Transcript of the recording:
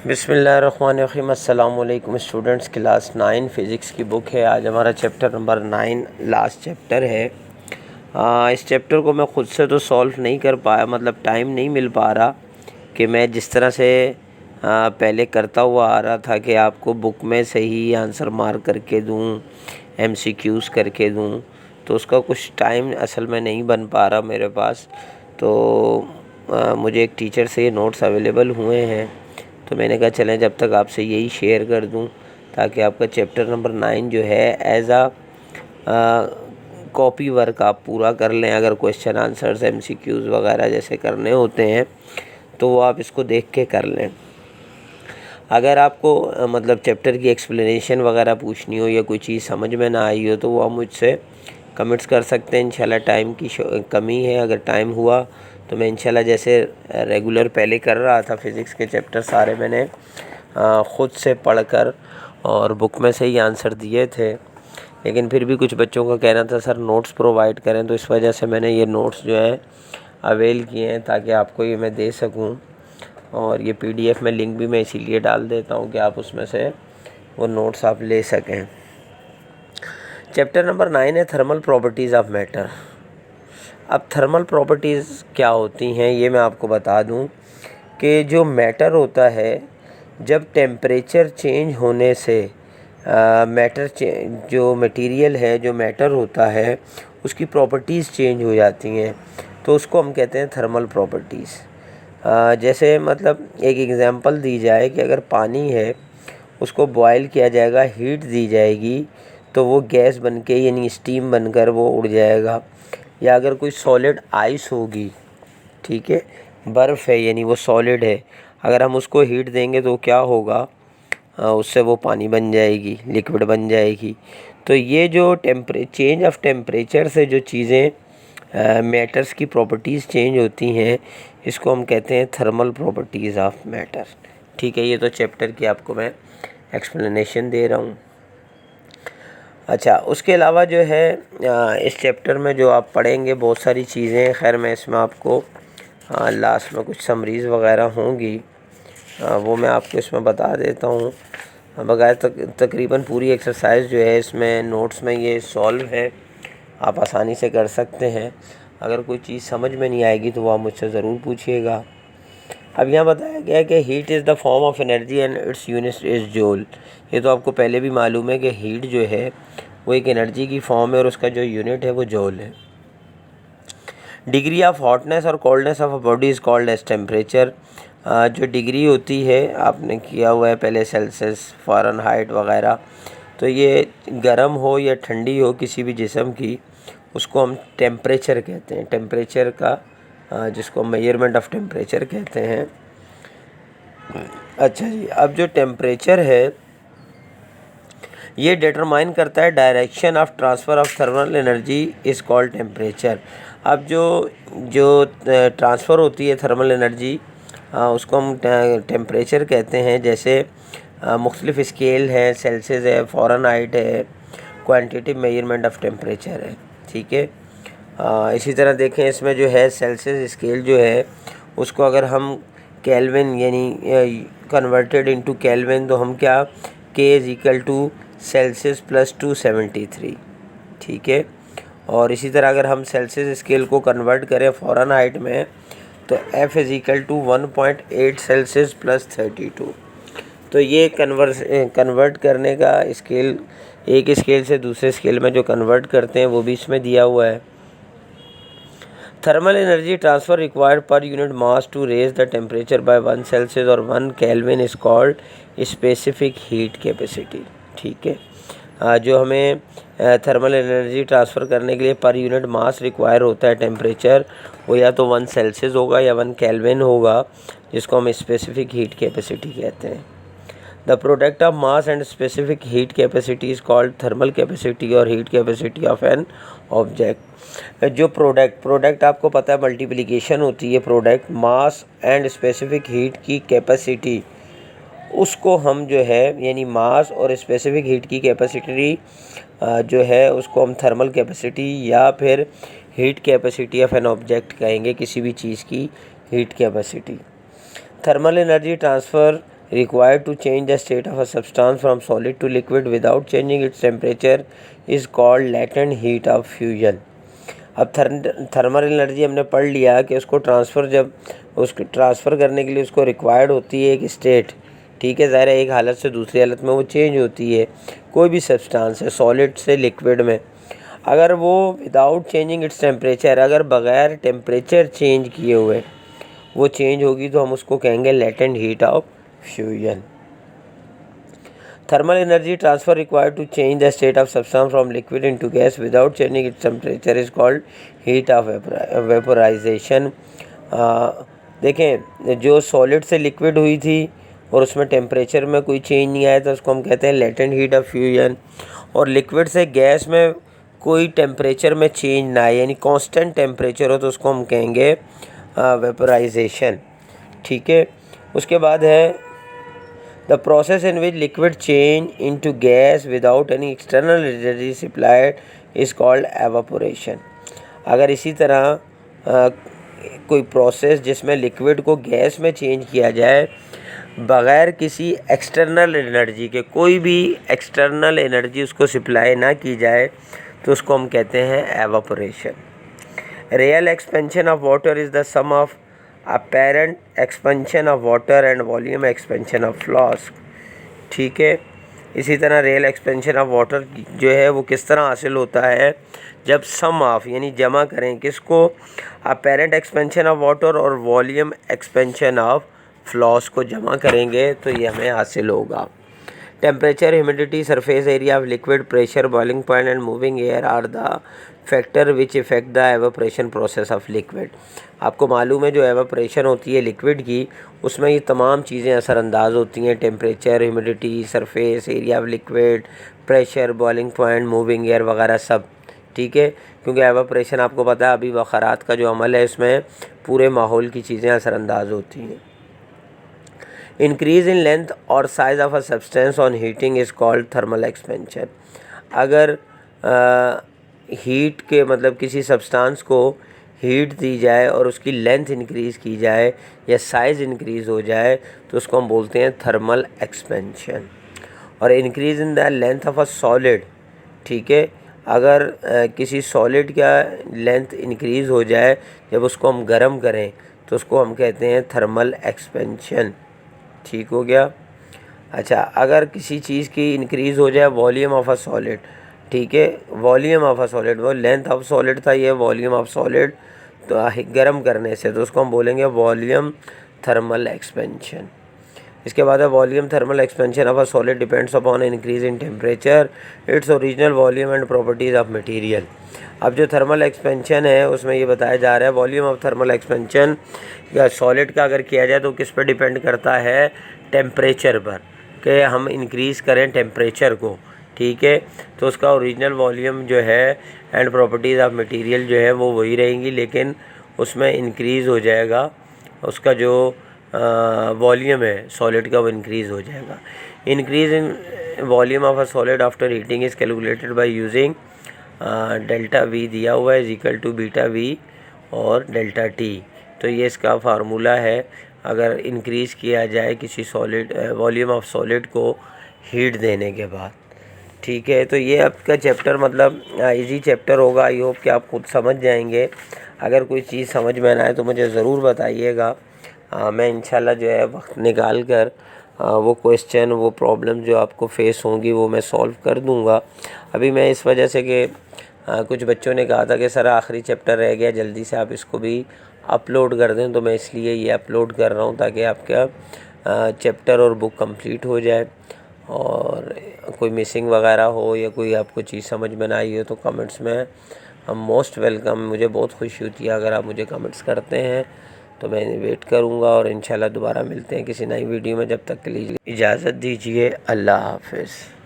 बिस्मिल्लाहिर्रहमानिर्रहीम। अस्सलाम वालेकुम स्टूडेंट्स। क्लास 9 फ़िज़िक्स की बुक है। आज हमारा चैप्टर नंबर 9 लास्ट चैप्टर है। इस चैप्टर को मैं ख़ुद से तो सॉल्व नहीं कर पाया, मतलब टाइम नहीं मिल पा रहा कि मैं जिस तरह से पहले करता हुआ आ रहा था कि आपको बुक में से ही आंसर मार्क करके दूँ, MCQs करके दूँ, तो उसका कुछ टाइम असल में नहीं बन पा रहा मेरे पास। तो मुझे एक टीचर से ये नोट्स अवेलेबल हुए हैं, तो मैंने कहा चलें जब तक आपसे यही शेयर कर दूं ताकि आपका चैप्टर नंबर 9 जो है एज आ कॉपी वर्क आप पूरा कर लें। अगर क्वेश्चन आंसर्स MCQs वगैरह जैसे करने होते हैं तो वो आप इसको देख के कर लें। अगर आपको मतलब चैप्टर की एक्सप्लेनेशन वगैरह पूछनी हो या कोई चीज़ समझ में ना आई हो तो वो आप मुझसे कमेंट्स कर सकते हैं। इंशाल्लाह टाइम की कमी है, अगर टाइम हुआ तो मैं इंशाल्लाह जैसे रेगुलर पहले कर रहा था फ़िज़िक्स के चैप्टर सारे मैंने ख़ुद से पढ़कर और बुक में से ही आंसर दिए थे, लेकिन फिर भी कुछ बच्चों का कहना था सर नोट्स प्रोवाइड करें, तो इस वजह से मैंने ये नोट्स जो है अवेल किए हैं ताकि आपको ये मैं दे सकूं। और ये PDF में लिंक भी मैं इसीलिए डाल देता हूं कि आप उसमें से वो नोट्स आप ले सकें। चैप्टर नंबर 9 है थर्मल प्रॉपर्टीज़ ऑफ मैटर। अब थर्मल प्रॉपर्टीज़ क्या होती हैं ये मैं आपको बता दूं कि जो मैटर होता है, जब टेम्परेचर चेंज होने से जो मटेरियल है, जो मैटर होता है, उसकी प्रॉपर्टीज़ चेंज हो जाती हैं, तो उसको हम कहते हैं थर्मल प्रॉपर्टीज़। जैसे मतलब एक एग्ज़ाम्पल दी जाए कि अगर पानी है उसको बॉयल किया जाएगा, हीट दी जाएगी तो वो गैस बनके यानी स्टीम बनकर वो उड़ जाएगा। या अगर कोई सॉलिड आइस होगी, ठीक है, बर्फ़ है यानी वो सॉलिड है, अगर हम उसको हीट देंगे तो क्या होगा, उससे वो पानी बन जाएगी, लिक्विड बन जाएगी। तो ये जो चेंज ऑफ टेम्परेचर से जो चीज़ें मैटर्स की प्रॉपर्टीज़ चेंज होती हैं, इसको हम कहते हैं थर्मल प्रॉपर्टीज़ ऑफ मैटर। ठीक है, ये तो चैप्टर की आपको मैं एक्सप्लेनेशन दे रहा हूँ। अच्छा, उसके अलावा जो है इस चैप्टर में जो आप पढ़ेंगे बहुत सारी चीज़ें, खैर मैं इसमें आपको लास्ट में कुछ समरीज़ वगैरह होंगी, वो मैं आपको इसमें बता देता हूँ। बगैर तकरीबन पूरी एक्सरसाइज जो है इसमें नोट्स में ये सॉल्व है, आप आसानी से कर सकते हैं। अगर कोई चीज़ समझ में नहीं आएगी तो वो आप मुझसे ज़रूर पूछिएगा। अब यहाँ बताया गया है कि heat is the form of energy and its unit is joule. ये तो आपको पहले भी मालूम है कि हीट जो है वो एक एनर्जी की फॉर्म है और उसका जो यूनिट है वो जूल है। डिग्री ऑफ हॉटनेस और coldness of a body is called as temperature. जो डिग्री होती है, आपने किया हुआ है पहले सेल्सियस, फ़ारेनहाइट वगैरह, तो ये गर्म हो या ठंडी हो किसी भी जिस्म की, उसको हम टेम्परेचर कहते हैं। टेम्परेचर का जिसको मेजरमेंट ऑफ टेम्परेचर कहते हैं। अच्छा जी, अब जो टेम्परेचर है ये डिटरमाइन करता है direction of transfer of thermal energy is called temperature. अब जो ट्रांसफ़र होती है थर्मल एनर्जी, उसको हम टेम्परेचर कहते हैं। जैसे मुख्तलिफ़ स्केल है, सेल्सियस है, फ़ारेनहाइट है, क्वांटिटिव मेजरमेंट ऑफ टेम्परेचर है, ठीक है। इसी तरह देखें इसमें जो है सेल्सियस स्केल जो है उसको अगर हम केल्विन यानी कन्वर्टेड इनटू केल्विन तो हम क्या, K is equal to Celsius plus 273, ठीक है। और इसी तरह अगर हम सेल्सियस स्केल को कन्वर्ट करें फ़ारेनहाइट में तो F is equal to 1.8 Celsius plus 32। तो ये कन्वर्ट करने का स्केल, एक स्केल से दूसरे स्केल में जो कन्वर्ट करते हैं वो भी इसमें दिया हुआ है। Thermal energy transfer required per unit mass to raise the temperature by 1 Celsius और 1 kelvin is called specific heat capacity, ठीक है। जो हमें थर्मल एनर्जी ट्रांसफ़र करने के लिए पर यूनिट मास रिक्वायर होता है टेम्परेचर, वो या तो 1 सेल्सियस होगा या 1 केल्विन होगा, जिसको हम स्पेसिफिक हीट कैपेसिटी कहते हैं। The product of mass and specific heat capacity is called thermal capacity और heat capacity of an object. जो प्रोडक्ट आपको पता है मल्टीप्लिकेशन होती है, product mass and specific heat की कैपेसिटी, उसको हम जो है यानी मास और स्पेसिफिक हीट की कैपेसिटी जो है उसको हम थर्मल कैपेसिटी या फिर heat capacity of an object कहेंगे, किसी भी चीज़ की heat capacity. Thermal energy transfer required to change the state of a substance from solid to liquid without changing its temperature is called latent heat of fusion। अब thermal energy हमने पढ़ लिया कि उसको ट्रांसफ़र करने के लिए उसको रिक्वायर्ड होती है एक स्टेट, ठीक है। ज़ाहिर है एक हालत से दूसरी हालत में वो चेंज होती है, कोई भी सब्सटेंस है सॉलिड से लिक्विड में। अगर वो विदाउट चेंजिंग इट्स टेम्परेचर, अगर बग़ैर टेम्परेचर चेंज किए हुए वो चेंज होगी तो हम उसको कहेंगे latent heat of fusion. Thermal energy transfer required to change the state of substance from liquid into gas without changing its temperature is called heat of vaporization। देखें, जो सॉलिड से लिक्विड हुई थी और उसमें टेम्परेचर में कोई चेंज नहीं आया तो उसको हम कहते हैं लेटेंट हीट ऑफ फ्यूजन। और लिक्विड से गैस में कोई टेम्परेचर में चेंज ना आए यानी कांस्टेंट टेम्परेचर हो तो उसको हम कहेंगे वेपोराइजेशन, ठीक है। उसके बाद है the process in which liquid change into gas without any external energy supplied is called evaporation। अगर इसी तरह कोई प्रोसेस जिसमें लिक्विड को गैस में चेंज किया जाए बग़ैर किसी एक्सटर्नल एनर्जी के, कोई भी एक्सटर्नल एनर्जी उसको सप्लाई ना की जाए तो उसको हम कहते हैं evaporation. Real expansion of water is the sum of apparent expansion of water and volume expansion of flask, ठीक है। इसी तरह रियल एक्सपेंशन ऑफ वाटर जो है वो किस तरह हासिल होता है, जब सम ऑफ यानी जमा करें किसको, apparent एक्सपेंशन ऑफ वाटर और वॉल्यूम एक्सपेंशन ऑफ फ्लास्क को जमा करेंगे तो ये हमें हासिल होगा। Temperature, humidity, surface area of liquid, pressure, boiling point and moving air are the factor which affect the evaporation process of liquid. आपको मालूम है जो एवापोरेशन होती है लिक्विड की उसमें ये तमाम चीज़ें असरअंदाज होती हैं, temperature, humidity, surface area of liquid, pressure, boiling point, moving air वगैरह सब, ठीक है। क्योंकि एवापोरेशन आपको पता है अभी बखरात का जो अमल है इसमें पूरे माहौल की चीज़ें असरअंदाज होती हैं। इंक्रीज़ इन लेंथ और size of a substance on heating is called thermal expansion. अगर हीट के मतलब किसी सब्सटेंस को हीट दी जाए और उसकी लेंथ इंक्रीज़ की जाए या साइज़ इंक्रीज़ हो जाए तो उसको हम बोलते हैं थर्मल एक्सपेंशन। और increase in the length of a solid, ठीक है। अगर किसी सॉलिड का लेंथ इंक्रीज़ हो जाए जब उसको हम गर्म करें तो उसको हम कहते हैं थर्मल एक्सपेंशन, ठीक हो गया। अच्छा, अगर किसी चीज़ की इंक्रीज़ हो जाए वॉल्यूम ऑफ अ सॉलिड, ठीक है, वॉल्यूम ऑफ अ सॉलिड, वो लेंथ ऑफ सॉलिड था ये वॉल्यूम ऑफ सॉलिड, तो गर्म करने से तो उसको हम बोलेंगे वॉल्यूम थर्मल एक्सपेंशन। इसके बाद है volume thermal expansion of a solid depends upon increase in temperature, its original volume and properties of material. अब जो थर्मल एक्सपेंशन है उसमें ये बताया जा रहा है वॉल्यूम ऑफ थर्मल एक्सपेंशन या सॉलिड का अगर किया जाए तो किस पर डिपेंड करता है, टेम्परेचर पर, कि हम इंक्रीज़ करें टेम्परेचर को, ठीक है। तो उसका ओरिजिनल वॉल्यूम जो है एंड प्रॉपर्टीज़ ऑफ मटेरियल जो है वो वही रहेंगी, लेकिन उसमें इंक्रीज़ हो जाएगा, उसका जो वॉल्यूम है सॉलिड का वो इंक्रीज़ हो जाएगा। Increase in volume of a solid after heating is calculated by using delta V दिया हुआ है is equal to beta V और डेल्टा टी। तो ये इसका फार्मूला है अगर इंक्रीज़ किया जाए किसी सॉलिड वॉल्यूम ऑफ सॉलिड को हीट देने के बाद, ठीक है। तो ये आपका चैप्टर मतलब इजी चैप्टर होगा, आई होप कि आप खुद समझ जाएंगे। अगर कोई चीज़ समझ में ना आए तो मुझे ज़रूर बताइएगा, मैं इंशाल्लाह जो है वक्त निकाल कर वो क्वेश्चन वो प्रॉब्लम जो आपको फेस होंगी वो मैं सॉल्व कर दूंगा। अभी मैं इस वजह से कि कुछ बच्चों ने कहा था कि सर आखिरी चैप्टर रह गया, जल्दी से आप इसको भी अपलोड कर दें, तो मैं इसलिए ये अपलोड कर रहा हूँ ताकि आपका चैप्टर और बुक कंप्लीट हो जाए। और कोई मिसिंग वगैरह हो या कोई आपको चीज़ समझ में ना आई हो तो कमेंट्स में हम मोस्ट वेलकम, मुझे बहुत खुशी होती है अगर आप मुझे कमेंट्स करते हैं, तो मैं वेट करूँगा। और इंशाल्लाह दोबारा मिलते हैं किसी नई वीडियो में, जब तक के लिए इजाज़त दीजिए, अल्लाह हाफ़िज़।